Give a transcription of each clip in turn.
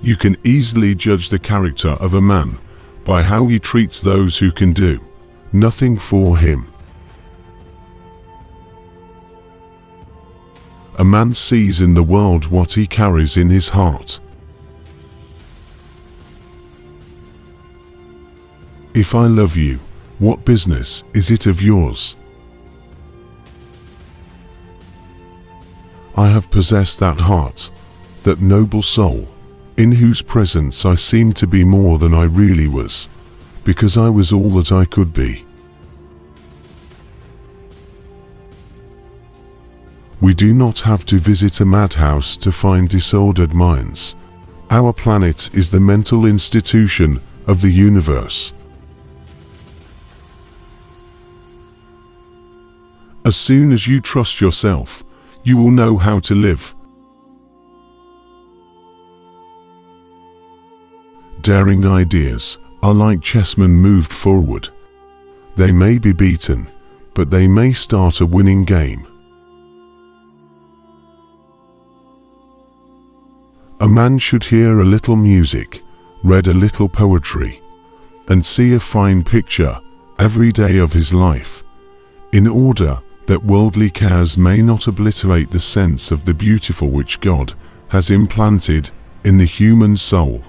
You can easily judge the character of a man by how he treats those who can do nothing for him. A man sees in the world what he carries in his heart. If I love you, what business is it of yours? I have possessed that heart, that noble soul, in whose presence I seemed to be more than I really was, because I was all that I could be. We do not have to visit a madhouse to find disordered minds. Our planet is the mental institution of the universe. As soon as you trust yourself, you will know how to live. Daring ideas are like chessmen moved forward. They may be beaten, but they may start a winning game. A man should hear a little music, read a little poetry, and see a fine picture every day of his life, in order that worldly cares may not obliterate the sense of the beautiful which God has implanted in the human soul.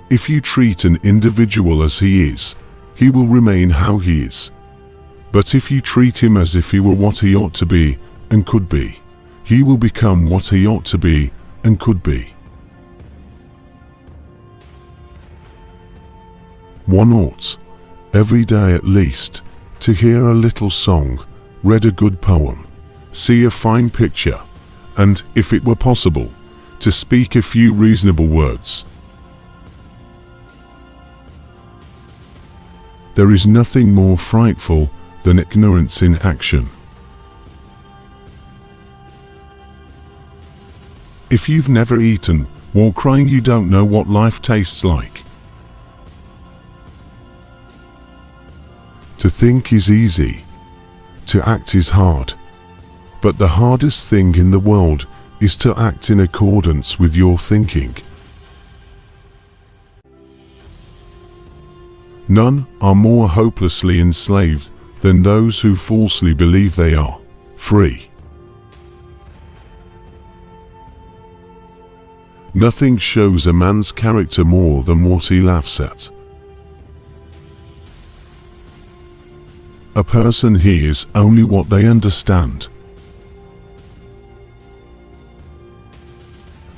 If you treat an individual as he is, he will remain how he is. But if you treat him as if he were what he ought to be and could be, he will become what he ought to be and could be. One ought, every day at least, to hear a little song, read a good poem, see a fine picture, and, if it were possible, to speak a few reasonable words. There is nothing more frightful than ignorance in action. If you've never eaten while crying, you don't know what life tastes like. To think is easy, to act is hard, but the hardest thing in the world is to act in accordance with your thinking. None are more hopelessly enslaved than those who falsely believe they are free. Nothing shows a man's character more than what he laughs at. A person hears only what they understand.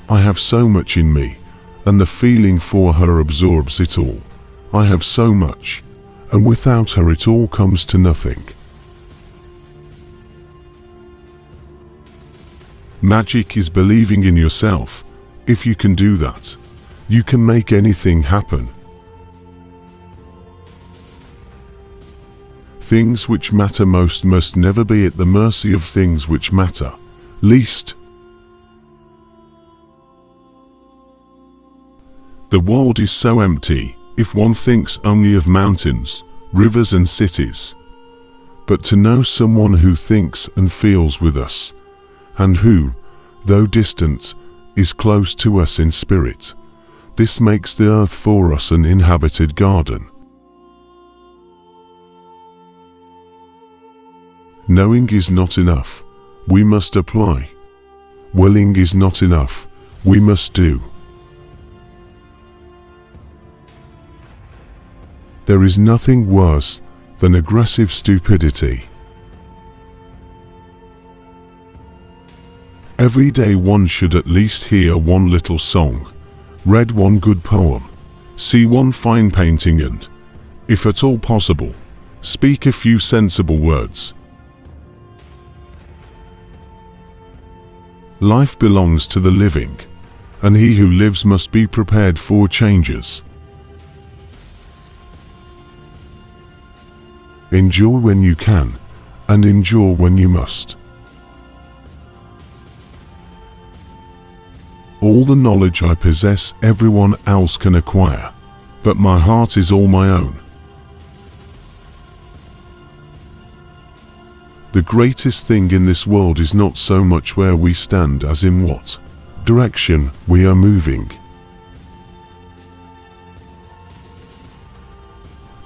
I have so much in me, and the feeling for her absorbs it all. I have so much, and without her it all comes to nothing. Magic is believing in yourself. If you can do that, you can make anything happen. Things which matter most must never be at the mercy of things which matter least. The world is so empty if one thinks only of mountains, rivers and cities. But to know someone who thinks and feels with us, and who, though distant, is close to us in spirit, this makes the earth for us an inhabited garden. Knowing is not enough, we must apply. Willing is not enough, we must do. There is nothing worse than aggressive stupidity. Every day one should at least hear one little song, read one good poem, see one fine painting and, if at all possible, speak a few sensible words. Life belongs to the living, and he who lives must be prepared for changes. Endure when you can, and endure when you must. All the knowledge I possess everyone else can acquire, but my heart is all my own. The greatest thing in this world is not so much where we stand as in what direction we are moving.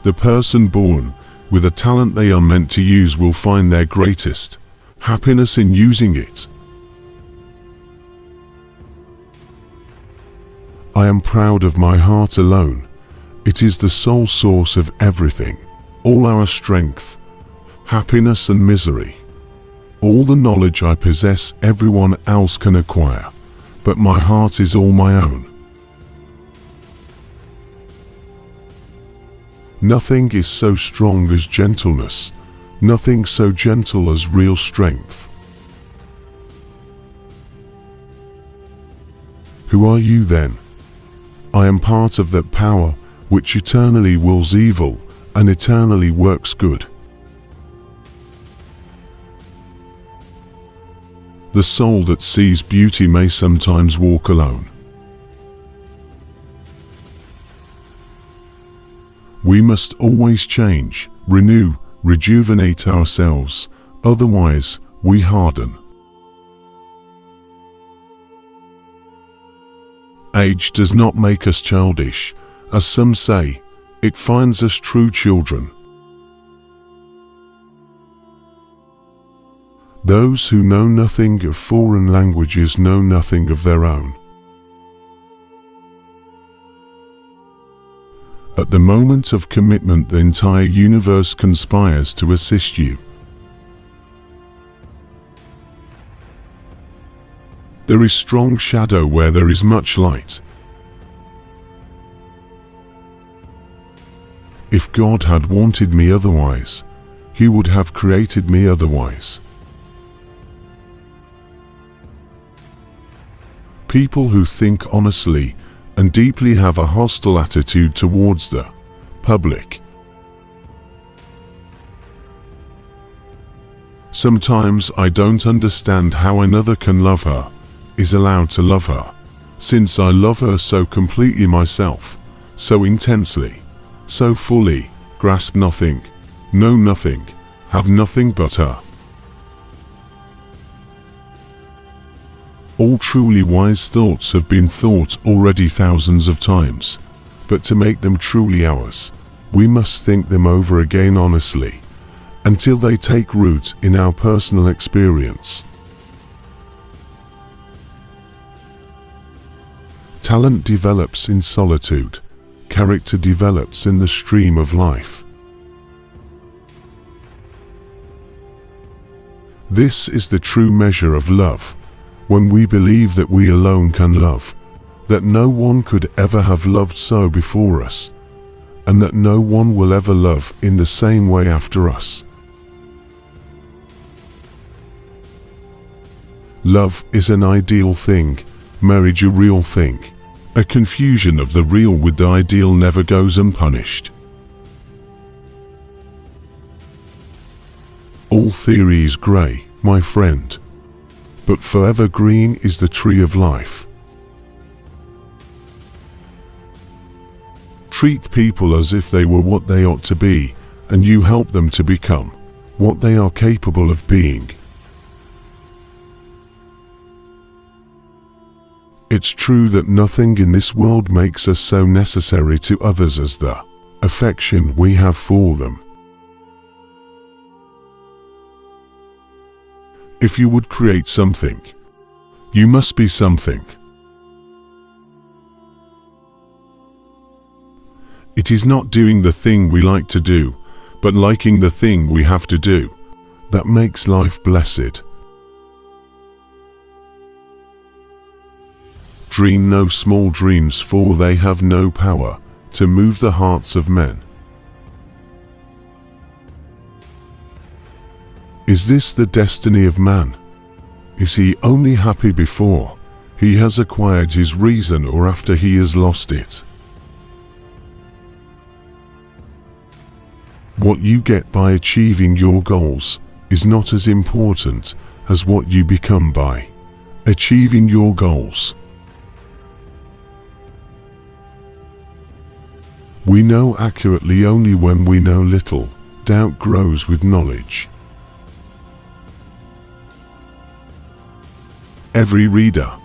The person born with a talent they are meant to use will find their greatest happiness in using it. I am proud of my heart alone. It is the sole source of everything, all our strength, happiness and misery. All the knowledge I possess everyone else can acquire, but my heart is all my own. Nothing is so strong as gentleness, nothing so gentle as real strength. Who are you then? I am part of that power which eternally wills evil and eternally works good. The soul that sees beauty may sometimes walk alone. We must always change, renew, rejuvenate ourselves, otherwise we harden. Age does not make us childish, as some say, it finds us true children. Those who know nothing of foreign languages know nothing of their own. At the moment of commitment, the entire universe conspires to assist you. There is strong shadow where there is much light. If God had wanted me otherwise, He would have created me otherwise. People who think honestly and deeply have a hostile attitude towards the public. Sometimes I don't understand how another can love her, is allowed to love her, since I love her so completely myself, so intensely, so fully, grasp nothing, know nothing, have nothing but her. All truly wise thoughts have been thought already thousands of times, but to make them truly ours, we must think them over again honestly, until they take root in our personal experience. Talent develops in solitude, character develops in the stream of life. This is the true measure of love. When we believe that we alone can love, that no one could ever have loved so before us, and that no one will ever love in the same way after us. Love is an ideal thing, marriage a real thing. A confusion of the real with the ideal never goes unpunished. All theory is grey, my friend, but forever green is the tree of life. Treat people as if they were what they ought to be, and you help them to become what they are capable of being. It's true that nothing in this world makes us so necessary to others as the affection we have for them. If you would create something, you must be something. It is not doing the thing we like to do, but liking the thing we have to do, that makes life blessed. Dream no small dreams, for they have no power to move the hearts of men. Is this the destiny of man? Is he only happy before he has acquired his reason or after he has lost it? What you get by achieving your goals is not as important as what you become by achieving your goals. We know accurately only when we know little. Doubt grows with knowledge. Every reader,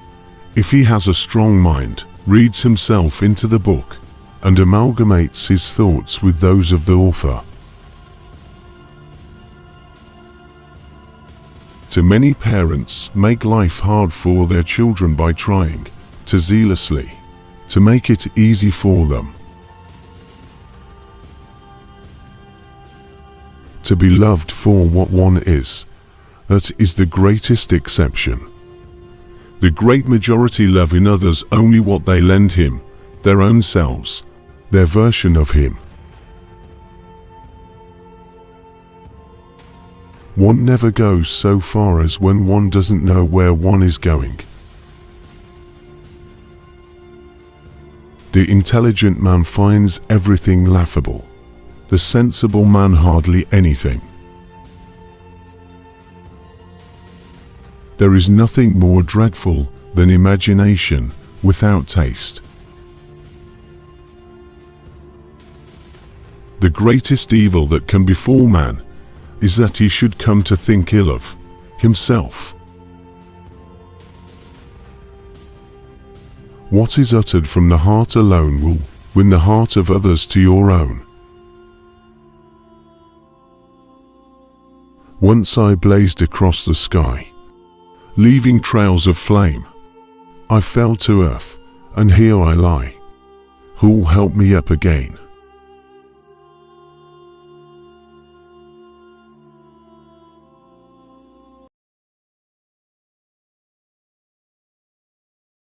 if he has a strong mind, reads himself into the book and amalgamates his thoughts with those of the author. Too many parents make life hard for their children by trying too zealously to make it easy for them. To be loved for what one is, that is the greatest exception. The great majority love in others only what they lend him, their own selves, their version of him. One never goes so far as when one doesn't know where one is going. The intelligent man finds everything laughable, the sensible man hardly anything. There is nothing more dreadful than imagination without taste. The greatest evil that can befall man is that he should come to think ill of himself. What is uttered from the heart alone will win the heart of others to your own. Once I blazed across the sky, leaving trails of flame. I fell to earth, and here I lie. Who'll help me up again?